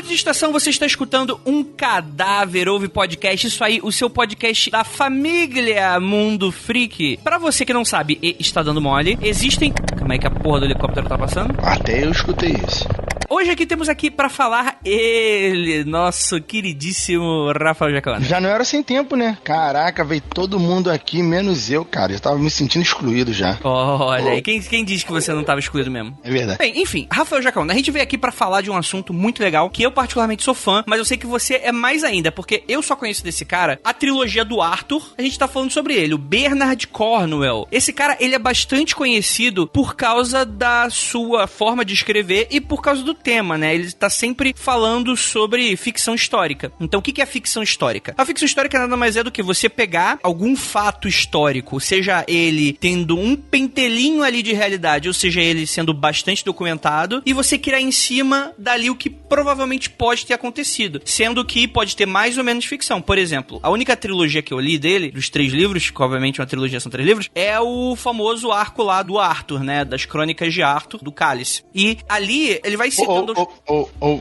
De estação, você está escutando Um Cadáver Ouve Podcast. Isso aí, o seu podcast da família Mundo Freak. Pra você que não sabe e está dando mole, existem... Calma aí que a porra do helicóptero tá passando. Até eu escutei isso. Hoje temos aqui pra falar ele, nosso queridíssimo Rafael Jacona. Já não era sem tempo, né? Caraca, veio todo mundo aqui, menos eu, cara. Eu tava me sentindo excluído já. Olha aí, quem disse que você não tava excluído mesmo? É verdade. Bem, enfim, Rafael Jacona, a gente veio aqui pra falar de um assunto muito legal, que eu particularmente sou fã, mas eu sei que você é mais ainda, porque eu só conheço desse cara a trilogia do Arthur. A gente tá falando sobre ele, o Bernard Cornwell. Esse cara, ele é bastante conhecido por causa da sua forma de escrever e por causa do tema, né? Ele tá sempre falando sobre ficção histórica. Então, o que é ficção histórica? A ficção histórica nada mais é do que você pegar algum fato histórico, seja ele tendo um pentelinho ali de realidade, ou seja ele sendo bastante documentado, e você criar em cima dali o que provavelmente pode ter acontecido, sendo que pode ter mais ou menos ficção. Por exemplo, a única trilogia que eu li dele, dos 3 livros, que obviamente uma trilogia são 3 livros, é o famoso arco lá do Arthur, né? Das Crônicas de Arthur, do Cálice. E ali, ele vai citando...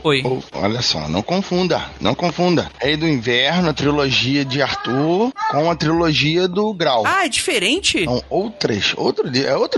Oi. Olha só, não confunda. Rei do Inverno, a trilogia de Arthur, com a trilogia do Grau. Ah, é diferente? São outro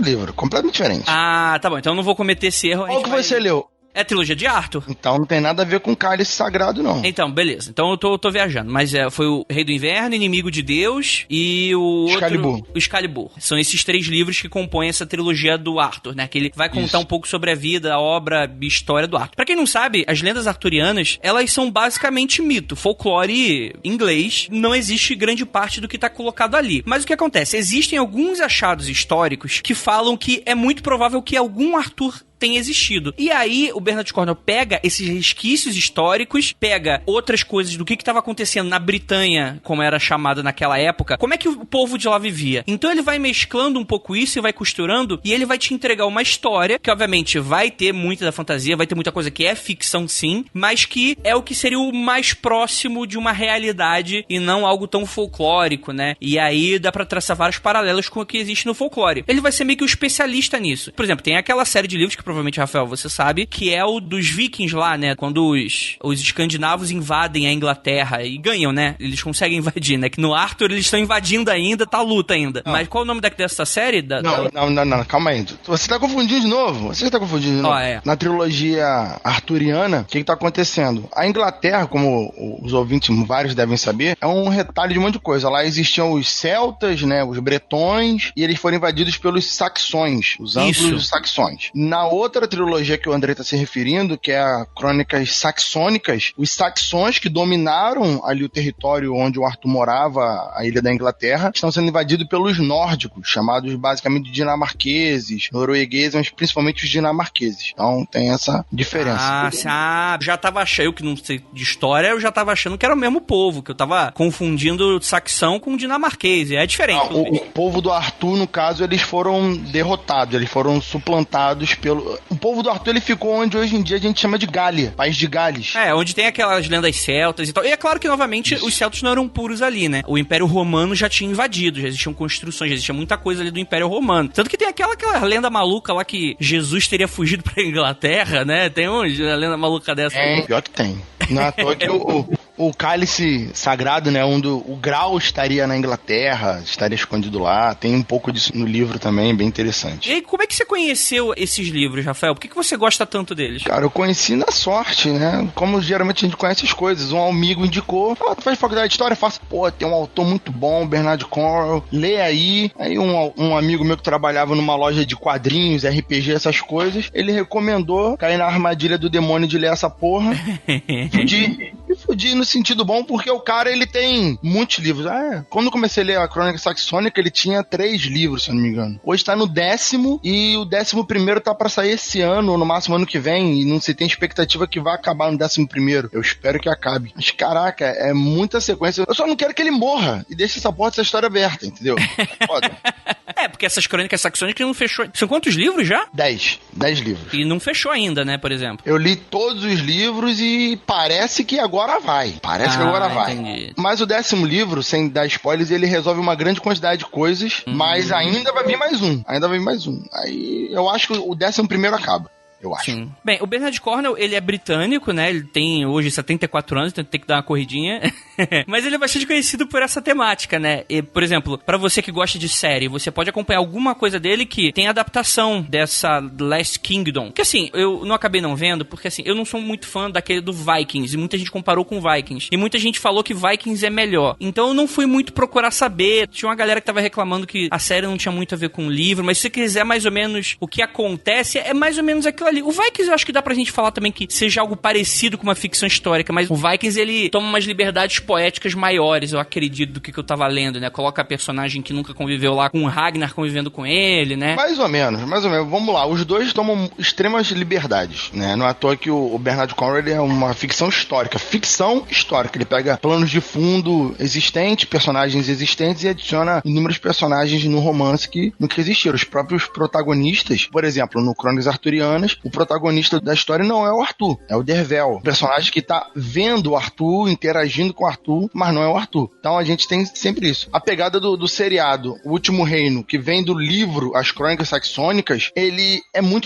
livro, completamente diferente. Ah, tá bom, então eu não vou cometer esse erro. Qual que você leu? É a trilogia de Arthur? Então não tem nada a ver com cálice sagrado, não. Então, beleza. Então eu tô viajando. Mas foi o Rei do Inverno, Inimigo de Deus e o Excalibur. outro... O Excalibur. São esses 3 livros que compõem essa trilogia do Arthur, né? Que ele vai contar um pouco sobre a vida, a obra e história do Arthur. Pra quem não sabe, as lendas arturianas, elas são basicamente mito, folclore inglês. Não existe grande parte do que tá colocado ali. Mas o que acontece? Existem alguns achados históricos que falam que é muito provável que algum Arthur tem existido. E aí, o Bernard Cornwell pega esses resquícios históricos, pega outras coisas do que estava acontecendo na Bretanha, como era chamada naquela época, como é que o povo de lá vivia. Então ele vai mesclando um pouco isso e vai costurando, e ele vai te entregar uma história, que obviamente vai ter muita da fantasia, vai ter muita coisa que é ficção sim, mas que é o que seria o mais próximo de uma realidade e não algo tão folclórico, né? E aí dá pra traçar vários paralelos com o que existe no folclore. Ele vai ser meio que um especialista nisso. Por exemplo, tem aquela série de livros que provavelmente, Rafael, você sabe, que é o dos vikings lá, né? Quando os escandinavos invadem a Inglaterra e ganham, né? Eles conseguem invadir, né? Que no Arthur eles estão invadindo ainda, tá luta ainda. Não. Mas qual é o nome dessa série? Não, calma aí. Você tá confundindo de novo. Na trilogia arturiana, o que tá acontecendo? A Inglaterra, como os ouvintes, vários devem saber, é um retalho de um monte de coisa. Lá existiam os celtas, né? Os bretões, e eles foram invadidos pelos saxões, os anglos saxões. Na outra trilogia que o André está se referindo, que é a Crônicas Saxônicas, os saxões que dominaram ali o território onde o Arthur morava, a ilha da Inglaterra, estão sendo invadidos pelos nórdicos, chamados basicamente de dinamarqueses, noruegueses, mas principalmente os dinamarqueses. Então tem essa diferença. Já tava achando, eu que não sei de história, eu já tava achando que era o mesmo povo, que eu tava confundindo saxão com dinamarquês, é diferente. O povo do Arthur, no caso, eles foram derrotados, eles foram suplantados pelo... O povo do Arthur, ele ficou onde hoje em dia a gente chama de Gália, país de Gales. Onde tem aquelas lendas celtas e tal. E é claro que, novamente, os celtas não eram puros ali, né? O Império Romano já tinha invadido, já existiam construções, já existia muita coisa ali do Império Romano. Tanto que tem aquela lenda maluca lá que Jesus teria fugido pra Inglaterra, né? Tem uma lenda maluca dessa. Pior que tem. Não é à toa que o cálice sagrado, né, onde o Grau estaria na Inglaterra, estaria escondido lá. Tem um pouco disso no livro também, bem interessante. E aí, como é que você conheceu esses livros, Rafael? Por que você gosta tanto deles? Cara, eu conheci na sorte, né? Como geralmente a gente conhece as coisas. Um amigo indicou, tu faz faculdade de história? Faço. Tem um autor muito bom, Bernard Cornwell, lê aí. Aí um amigo meu que trabalhava numa loja de quadrinhos, RPG, essas coisas, ele recomendou, cair na armadilha do demônio de ler essa porra. Fudi no sentido bom, porque o cara, ele tem muitos livros. Quando eu comecei a ler a Crônica Saxônica, ele tinha 3 livros, se eu não me engano. Hoje tá no 10º, e o 11º tá pra sair esse ano, ou no máximo ano que vem, e não se tem expectativa que vai acabar no 11º. Eu espero que acabe. Mas, caraca, é muita sequência. Eu só não quero que ele morra e deixe essa história aberta, entendeu? Foda. Porque essas Crônicas Saxônicas não fechou... São quantos livros já? 10 livros. E não fechou ainda, né, por exemplo? Eu li todos os livros e parece que agora vai. Entendi. Mas o 10º livro, sem dar spoilers, ele resolve uma grande quantidade de coisas, mas ainda vai vir mais um. Aí eu acho que o 11º acaba. eu acho. Sim. Bem, o Bernard Cornwell, ele é britânico, né? Ele tem hoje 74 anos, então tem que dar uma corridinha. Mas ele é bastante conhecido por essa temática, né? E, por exemplo, pra você que gosta de série, você pode acompanhar alguma coisa dele que tem adaptação dessa Last Kingdom. Que assim, eu não acabei não vendo, porque assim, eu não sou muito fã daquele do Vikings, e muita gente comparou com Vikings. E muita gente falou que Vikings é melhor. Então eu não fui muito procurar saber. Tinha uma galera que tava reclamando que a série não tinha muito a ver com o livro, mas se você quiser mais ou menos o que acontece, é mais ou menos aquilo ali. O Vikings eu acho que dá pra gente falar também que seja algo parecido com uma ficção histórica, mas o Vikings ele toma umas liberdades poéticas maiores, eu acredito, do que eu tava lendo, né? Coloca a personagem que nunca conviveu lá com o Ragnar convivendo com ele, né? Mais ou menos. Vamos lá, os dois tomam extremas liberdades, né? Não é à toa que o Bernard Cornwell é uma ficção histórica. Ele pega planos de fundo existentes, personagens existentes e adiciona inúmeros personagens no romance que nunca existiram. Os próprios protagonistas, por exemplo, no Crônicas Arturianas, o protagonista da história não é o Arthur, é o Dervel, o personagem que tá vendo o Arthur, interagindo com o Arthur, mas não é o Arthur. Então a gente tem sempre isso. A pegada do seriado, O Último Reino, que vem do livro As Crônicas Saxônicas, ele é muito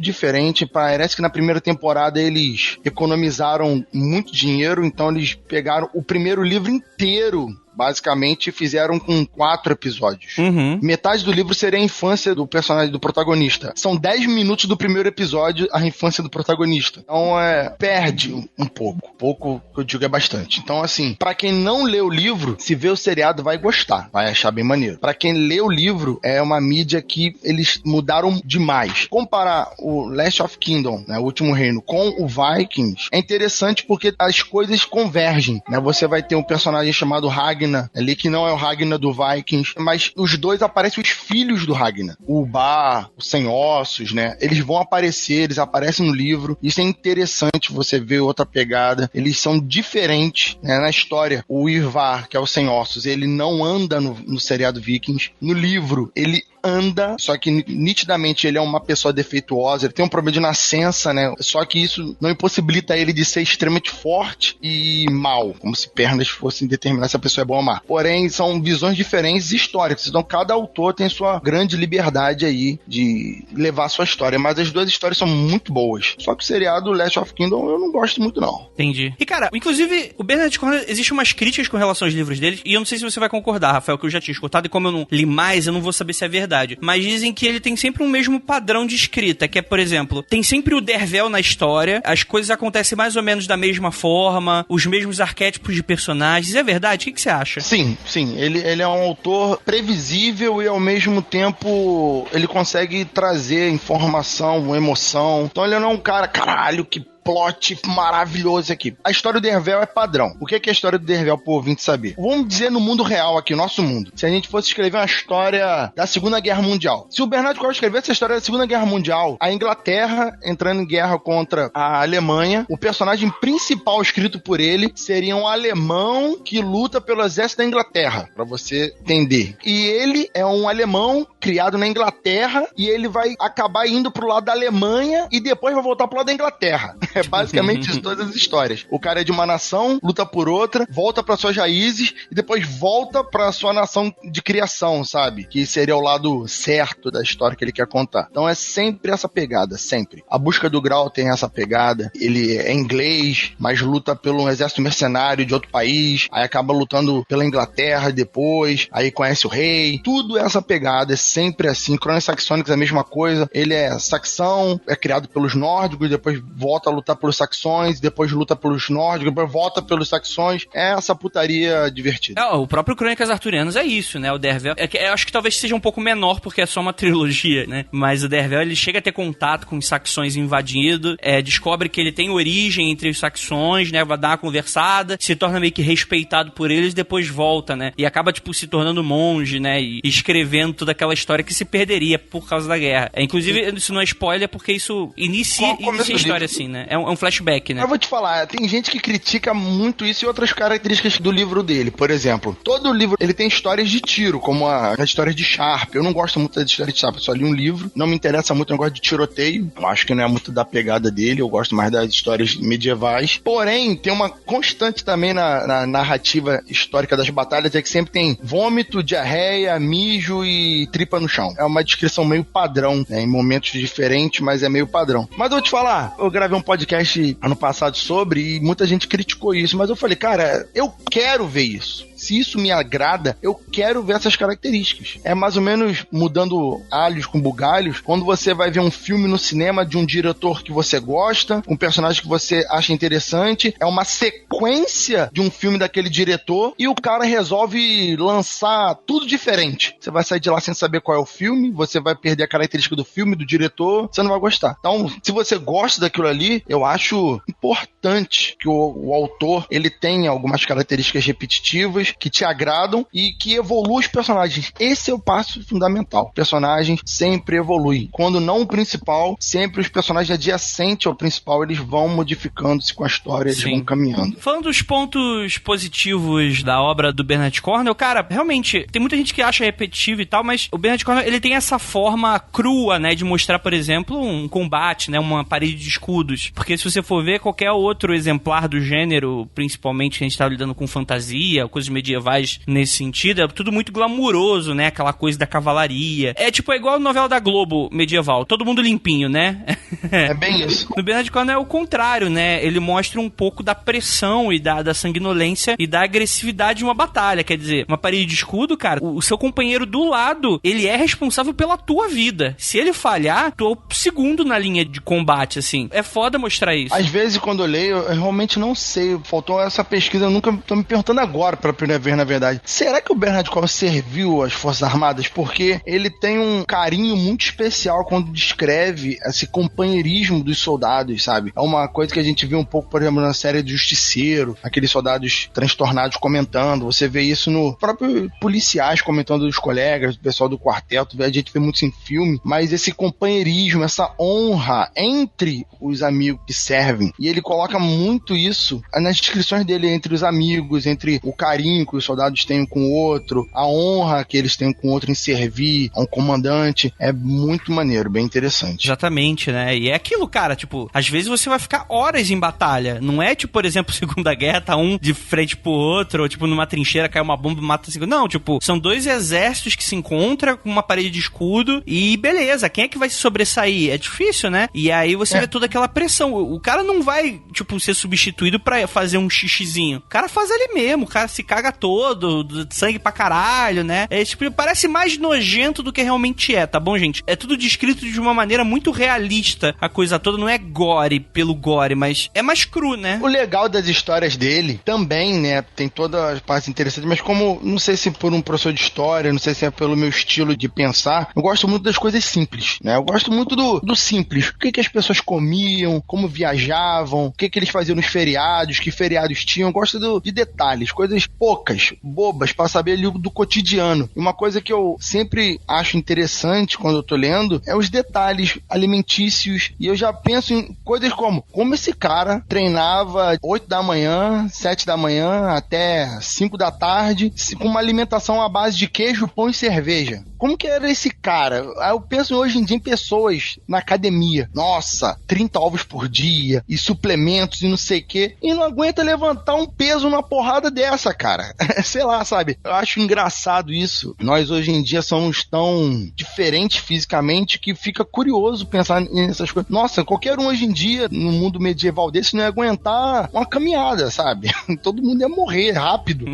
diferente. Parece que na primeira temporada eles economizaram muito dinheiro, então eles pegaram o primeiro livro inteiro, basicamente fizeram com 4 episódios. Metade do livro seria a infância do personagem, do protagonista. São 10 minutos do primeiro episódio, a infância do protagonista. Então, perde um pouco. Pouco, que eu digo, é bastante. Então, assim, pra quem não lê o livro, se vê o seriado, vai gostar. Vai achar bem maneiro. Pra quem lê o livro, é uma mídia que eles mudaram demais. Comparar o Last of Kingdom, né, o Último Reino, com o Vikings, é interessante porque as coisas convergem, né? Você vai ter um personagem chamado Ragnar ali, que não é o Ragnar do Vikings, mas os dois aparecem os filhos do Ragnar. O Bar, o Sem Ossos, né? Eles vão aparecer, eles aparecem no livro. Isso é interessante, você ver outra pegada. Eles são diferentes, né, na história. O Ivar, que é o Sem Ossos, ele não anda no seriado Vikings. No livro, ele anda, só que nitidamente ele é uma pessoa defeituosa, ele tem um problema de nascença, né? Só que isso não impossibilita ele de ser extremamente forte e mal, como se pernas fossem determinar se a pessoa é boa ou má. Porém, são visões diferentes e históricas, então cada autor tem sua grande liberdade aí de levar a sua história, mas as duas histórias são muito boas. Só que o seriado Last of Kingdom eu não gosto muito, não. Entendi. E cara, inclusive, o Bernard Cornwell, existe umas críticas com relação aos livros dele, e eu não sei se você vai concordar, Rafael, que eu já tinha escutado, e como eu não li mais, eu não vou saber se é verdade. Mas dizem que ele tem sempre um mesmo padrão de escrita, que é, por exemplo, tem sempre o Dervel na história, as coisas acontecem mais ou menos da mesma forma, os mesmos arquétipos de personagens. É verdade? O que você acha? Sim. Ele é um autor previsível e, ao mesmo tempo, ele consegue trazer informação, emoção. Então ele não é um cara, caralho, que plot maravilhoso aqui. A história do Dervel é padrão. O que é a história do Dervel, pro ouvinte saber? Vamos dizer no mundo real aqui, nosso mundo. Se a gente fosse escrever uma história da Segunda Guerra Mundial. Se o Bernard Cornwell escrevesse essa história da Segunda Guerra Mundial, a Inglaterra entrando em guerra contra a Alemanha, o personagem principal escrito por ele seria um alemão que luta pelo exército da Inglaterra, pra você entender. E ele é um alemão criado na Inglaterra e ele vai acabar indo pro lado da Alemanha e depois vai voltar pro lado da Inglaterra. É basicamente isso, todas as histórias. O cara é de uma nação, luta por outra, volta para suas raízes e depois volta para sua nação de criação, sabe? Que seria o lado certo da história que ele quer contar. Então é sempre essa pegada, sempre. A Busca do Graal tem essa pegada. Ele é inglês, mas luta pelo exército mercenário de outro país, aí acaba lutando pela Inglaterra depois, aí conhece o rei. Tudo é essa pegada, é sempre assim. Crônicas Saxônicas é a mesma coisa. Ele é saxão, é criado pelos nórdicos, depois volta a lutar pelos saxões, depois luta pelos nórdicos, depois volta pelos saxões. É essa putaria divertida. O próprio Crônicas Arturianas é isso, né? O Dervel, eu acho que talvez seja um pouco menor, porque é só uma trilogia, né? Mas o Dervel, ele chega a ter contato com os saxões invadidos, descobre que ele tem origem entre os saxões, né? Vai dar uma conversada, se torna meio que respeitado por eles, depois volta, né? E acaba, tipo, se tornando monge, né? E escrevendo toda aquela história que se perderia por causa da guerra. Inclusive, isso não é spoiler, porque isso inicia a história assim, né? É um flashback, né? Eu vou te falar, tem gente que critica muito isso e outras características do livro dele. Por exemplo, todo livro, ele tem histórias de tiro, como as histórias de Sharpe. Eu não gosto muito das histórias de Sharpe, eu só li um livro. Não me interessa muito o negócio de tiroteio. Eu acho que não é muito da pegada dele, eu gosto mais das histórias medievais. Porém, tem uma constante também na narrativa histórica das batalhas, é que sempre tem vômito, diarreia, mijo e tripa no chão. É uma descrição meio padrão, né, em momentos diferentes, mas é meio padrão. Mas eu vou te falar, eu gravei um podcast ano passado sobre, e muita gente criticou isso, mas eu falei, cara, eu quero ver isso. Se isso me agrada, eu quero ver essas características. É mais ou menos mudando alhos com bugalhos, quando você vai ver um filme no cinema de um diretor que você gosta, um personagem que você acha interessante, é uma sequência de um filme daquele diretor, e o cara resolve lançar tudo diferente. Você vai sair de lá sem saber qual é o filme, você vai perder a característica do filme, do diretor, você não vai gostar. Então, se você gosta daquilo ali, eu acho importante que o autor, ele tenha algumas características repetitivas, que te agradam e que evoluam os personagens. Esse é o passo fundamental. O personagem sempre evolui. Quando não o principal, sempre os personagens adjacentes ao principal, eles vão modificando-se com a história, eles vão caminhando. Falando dos pontos positivos da obra do Bernard Cornwell, cara, realmente, tem muita gente que acha repetitivo e tal, mas o Bernard Cornwell, ele tem essa forma crua, né, de mostrar, por exemplo, um combate, né, uma parede de escudos. Porque se você for ver qualquer outro exemplar do gênero, principalmente que a gente tá lidando com fantasia, coisas medievais nesse sentido, é tudo muito glamuroso, né? Aquela coisa da cavalaria. É tipo, é igual a novela da Globo medieval, todo mundo limpinho, né? É bem isso. No Bernard Cornwell é o contrário, né? Ele mostra um pouco da pressão e da sanguinolência e da agressividade de uma batalha. Quer dizer, uma parede de escudo, cara, o seu companheiro do lado, ele é responsável pela tua vida. Se ele falhar, tu é o segundo na linha de combate, assim. É foda mostrar isso. Às vezes, quando eu leio, eu realmente não sei. Faltou essa pesquisa, eu nunca tô me perguntando agora pela primeira vez, na verdade. Será que o Bernard Cornwell serviu às Forças Armadas? Porque ele tem um carinho muito especial quando descreve esse companheirismo dos soldados, sabe? É uma coisa que a gente viu um pouco, por exemplo, na série do Justiceiro, aqueles soldados transtornados comentando. Você vê isso no próprio policiais comentando dos colegas, do pessoal do quarteto. A gente vê muito isso em filme, mas esse companheirismo, essa honra entre os amigos que servem. E ele coloca muito isso nas descrições dele entre os amigos, entre o carinho que os soldados têm um com o outro, a honra que eles têm um com o outro em servir a um comandante. É muito maneiro, bem interessante. Exatamente, né? E é aquilo, cara, tipo, às vezes você vai ficar horas em batalha. Não é, tipo, por exemplo, Segunda Guerra, tá um de frente pro outro, ou, tipo, numa trincheira cai uma bomba e mata o segundo. Não, tipo, são dois exércitos que se encontram com uma parede de escudo e beleza, quem é que vai se sobressair? É difícil, né? E aí você vê toda aquela pressão. O cara não vai, tipo, ser substituído pra fazer um xixizinho. O cara faz ali mesmo, o cara se caga todo, sangue pra caralho, né? É, tipo, parece mais nojento do que realmente é, tá bom, gente? É tudo descrito de uma maneira muito realista, a coisa toda não é gore pelo gore, mas é mais cru, né? O legal das histórias dele também, né, tem todas as partes interessantes, mas como, não sei se por um professor de história, não sei se é pelo meu estilo de pensar, eu gosto muito das coisas simples, né? Eu gosto muito do simples. O que as pessoas comiam, como viajavam, o que eles faziam nos feriados, que feriados tinham. Eu gosto de detalhes, coisas poucas, bobas, pra saber ali do cotidiano. E uma coisa que eu sempre acho interessante quando eu tô lendo é os detalhes alimentícios. E eu já penso em coisas como esse cara treinava 8 da manhã, 7 da manhã até 5 da tarde, com uma alimentação à base de queijo, pão e cerveja. Como que era esse cara? Eu penso hoje em dia em pessoas na academia. Nossa, 30 ovos por dia e suplementos e não sei o quê. E não aguenta levantar um peso numa porrada dessa, cara. Sei lá, sabe? Eu acho engraçado isso. Nós hoje em dia somos tão diferentes fisicamente que fica curioso pensar nessas coisas. Nossa, qualquer um hoje em dia, no mundo medieval desse, não ia aguentar uma caminhada, sabe? Todo mundo ia morrer rápido.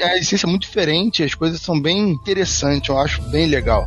A essência é muito diferente, as coisas são bem interessantes, eu acho bem legal.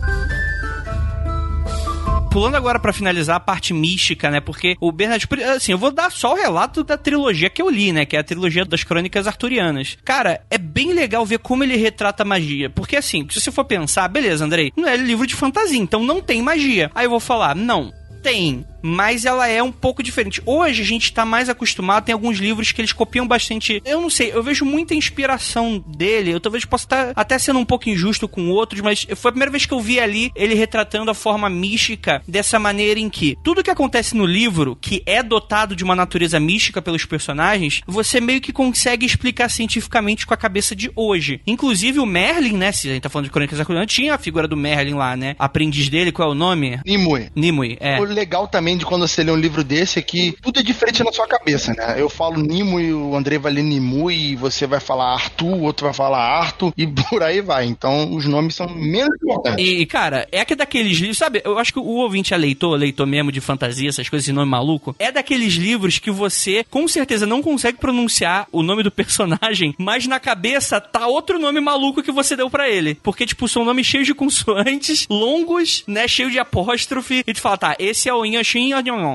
Pulando agora pra finalizar a parte mística, né? Porque o Bernard... Assim, eu vou dar só o relato da trilogia que eu li, né? Que é a trilogia das Crônicas Arturianas. Cara, é bem legal ver como ele retrata a magia. Porque, assim, se você for pensar... Beleza, Andrei, não é livro de fantasia, então não tem magia. Aí eu vou falar, não, tem... mas ela é um pouco diferente. Hoje a gente tá mais acostumado, tem alguns livros que eles copiam bastante. Eu não sei, eu vejo muita inspiração dele. Eu talvez possa estar até sendo um pouco injusto com outros, mas foi a primeira vez que eu vi ali ele retratando a forma mística dessa maneira em que tudo que acontece no livro, que é dotado de uma natureza mística pelos personagens, você meio que consegue explicar cientificamente com a cabeça de hoje. Inclusive o Merlin, né, se a gente tá falando de Crônicas Arturianas, tinha a figura do Merlin lá, né? Aprendiz dele, qual é o nome? Nimue, é. O legal também de quando você lê um livro desse é que tudo é diferente na sua cabeça, né? Eu falo Nimue, o Andrei vai ler Nimue, você vai falar Arthur, o outro vai falar Arthur, e por aí vai. Então, os nomes são menos importantes. E, cara, é que daqueles livros, sabe? Eu acho que o ouvinte é leitor mesmo de fantasia, essas coisas, esse nome maluco, é daqueles livros que você, com certeza, não consegue pronunciar o nome do personagem, mas na cabeça tá outro nome maluco que você deu pra ele. Porque, tipo, são nomes cheios de consoantes, longos, né? Cheio de apóstrofe, e tu fala, tá, esse é o Inhashin,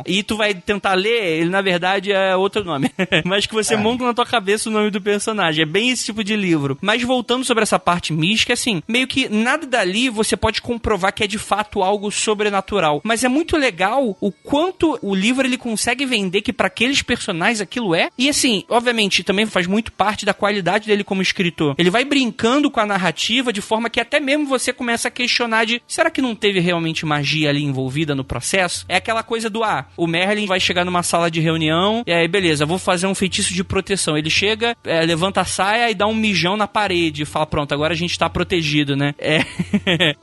e tu vai tentar ler, ele na verdade é outro nome. Mas que você monta na tua cabeça o nome do personagem. É bem esse tipo de livro. Mas voltando sobre essa parte mística, assim, meio que nada dali você pode comprovar que é de fato algo sobrenatural. Mas é muito legal o quanto o livro ele consegue vender que pra aqueles personagens aquilo é. E assim, obviamente, também faz muito parte da qualidade dele como escritor. Ele vai brincando com a narrativa de forma que até mesmo você começa a questionar de, será que não teve realmente magia ali envolvida no processo? É aquela coisa do, o Merlin vai chegar numa sala de reunião, e aí, beleza, vou fazer um feitiço de proteção. Ele chega, levanta a saia e dá um mijão na parede, e fala, pronto, agora a gente tá protegido, né?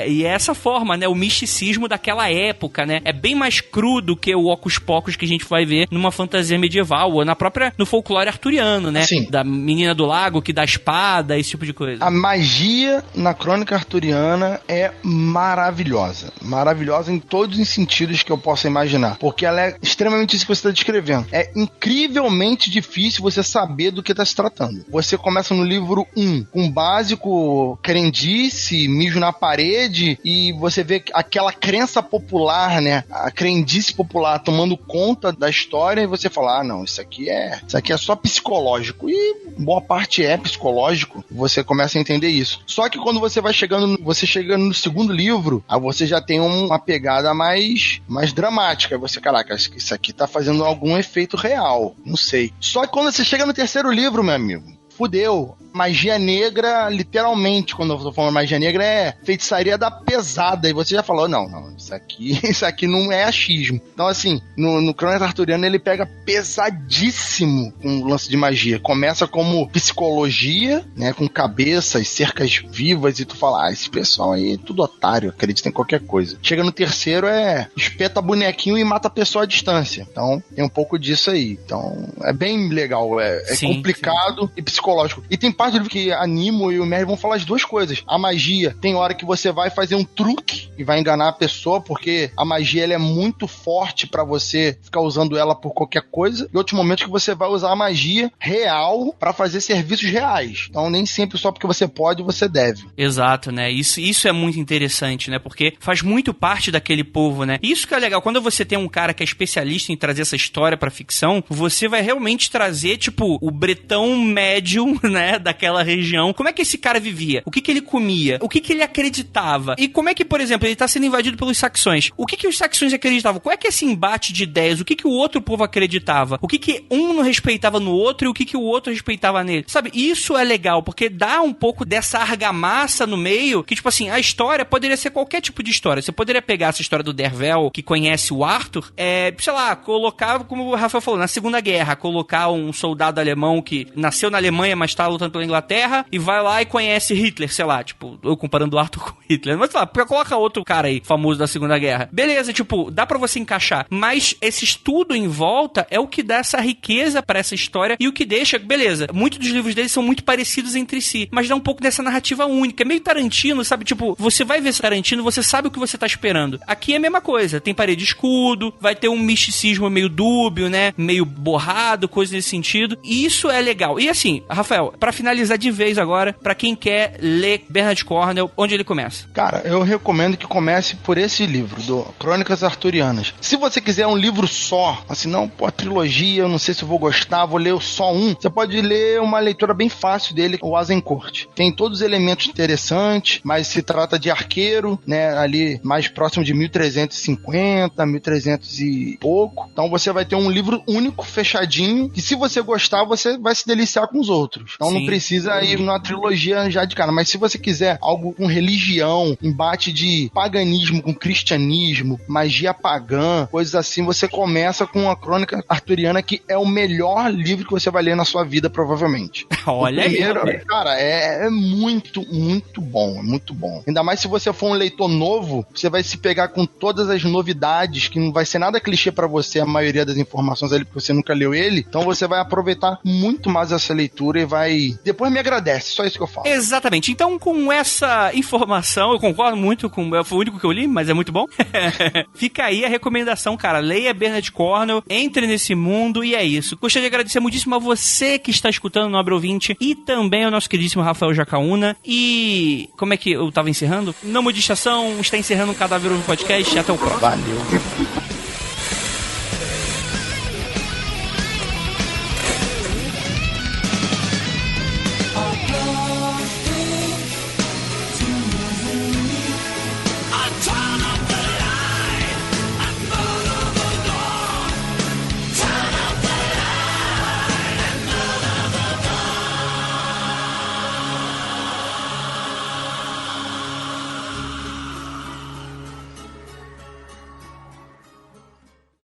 E é essa forma, né? O misticismo daquela época, né? É bem mais cru do que o Hocus Pocus que a gente vai ver numa fantasia medieval, ou no folclore arturiano, né? Sim. Da menina do lago que dá espada, esse tipo de coisa. A magia na crônica arturiana é maravilhosa. Maravilhosa em todos os sentidos que eu possa imaginar. Porque ela é extremamente isso que você está descrevendo. É incrivelmente difícil você saber do que está se tratando. Você começa no livro 1, com básico crendice, mijo na parede, e você vê aquela crença popular, né? A crendice popular tomando conta da história, e você fala, não, isso aqui é só psicológico. E boa parte é psicológico. Você começa a entender isso. Só que quando você vai chegando no segundo livro, aí você já tem uma pegada mais dramática. Você, caraca, isso aqui tá fazendo algum efeito real. Não sei. Só que quando você chega no terceiro livro, meu amigo, fudeu. Magia negra, literalmente, quando eu tô falando magia negra, é feitiçaria da pesada. E você já falou, não, isso aqui não é achismo. Então, assim, no Crônicas Arturianas ele pega pesadíssimo com o lance de magia. Começa como psicologia, né, com cabeças, cercas vivas, e tu fala, esse pessoal aí é tudo otário, acredita em qualquer coisa. Chega no terceiro, espeta bonequinho e mata a pessoa à distância. Então, tem um pouco disso aí. Então, é bem legal, sim, complicado, sim, e psicológico. E tem parte do livro que a Nimue e o Merlin vão falar as duas coisas. A magia, tem hora que você vai fazer um truque e vai enganar a pessoa, porque a magia ela é muito forte pra você ficar usando ela por qualquer coisa, e outros momentos que você vai usar a magia real pra fazer serviços reais. Então nem sempre só porque você pode, você deve. Exato, né? Isso é muito interessante, né? Porque faz muito parte daquele povo, né? Isso que é legal, quando você tem um cara que é especialista em trazer essa história pra ficção, você vai realmente trazer, tipo, o bretão médio, né, daquela região. Como é que esse cara vivia? O que ele comia? O que ele acreditava? E como é que, por exemplo, ele tá sendo invadido pelos saxões? O que os saxões acreditavam? Qual é que é esse embate de ideias? O que o outro povo acreditava? O que um não respeitava no outro e o que o outro respeitava nele? Sabe? Isso é legal, porque dá um pouco dessa argamassa no meio, que, tipo assim, a história poderia ser qualquer tipo de história. Você poderia pegar essa história do Dervel, que conhece o Arthur, sei lá, colocar, como o Rafael falou, na Segunda Guerra, colocar um soldado alemão que nasceu na Alemanha, mas tá lutando pela Inglaterra, e vai lá e conhece Hitler, sei lá, tipo, eu comparando o Arthur com Hitler, mas sei lá, coloca outro cara aí, famoso da Segunda Guerra. Beleza, tipo, dá pra você encaixar, mas esse estudo em volta é o que dá essa riqueza pra essa história e o que deixa, beleza, muitos dos livros deles são muito parecidos entre si, mas dá um pouco dessa narrativa única, é meio Tarantino, sabe, tipo, você vai ver Tarantino, você sabe o que você tá esperando. Aqui é a mesma coisa, tem parede de escudo, vai ter um misticismo meio dúbio, né, meio borrado, coisa nesse sentido, e isso é legal. E assim, Rafael, pra finalizar finalizar de vez agora, pra quem quer ler Bernard Cornwell, onde ele começa? Cara, eu recomendo que comece por esse livro, do Crônicas Arturianas. Se você quiser um livro só, assim, não, pô, a trilogia, eu não sei se eu vou gostar, vou ler só um, você pode ler uma leitura bem fácil dele, o Azincourt. Tem todos os elementos interessantes, mas se trata de arqueiro, né, ali mais próximo de 1350, 1300 e pouco. Então você vai ter um livro único, fechadinho, que se você gostar, você vai se deliciar com os outros. Então não precisa ir numa trilogia já de cara, mas se você quiser algo com religião, embate de paganismo com cristianismo, magia pagã, coisas assim, você começa com a Crônica Arturiana, que é o melhor livro que você vai ler na sua vida, provavelmente. Olha aí. Cara, é muito, muito bom, é muito bom. Ainda mais se você for um leitor novo, você vai se pegar com todas as novidades, que não vai ser nada clichê pra você, a maioria das informações ali, porque você nunca leu ele, então você vai aproveitar muito mais essa leitura e vai... Depois me agradece, só isso que eu falo. Exatamente. Então, com essa informação, eu concordo muito com... Foi o único que eu li, mas é muito bom. Fica aí a recomendação, cara. Leia Bernard Cornwell, entre nesse mundo e é isso. Gostaria de agradecer muitíssimo a você que está escutando, nobre ouvinte, e também ao nosso queridíssimo Rafael Jacaúna. E como é que eu tava encerrando? Não mude de estação, está encerrando o Cadáver Podcast. Até o próximo. Valeu.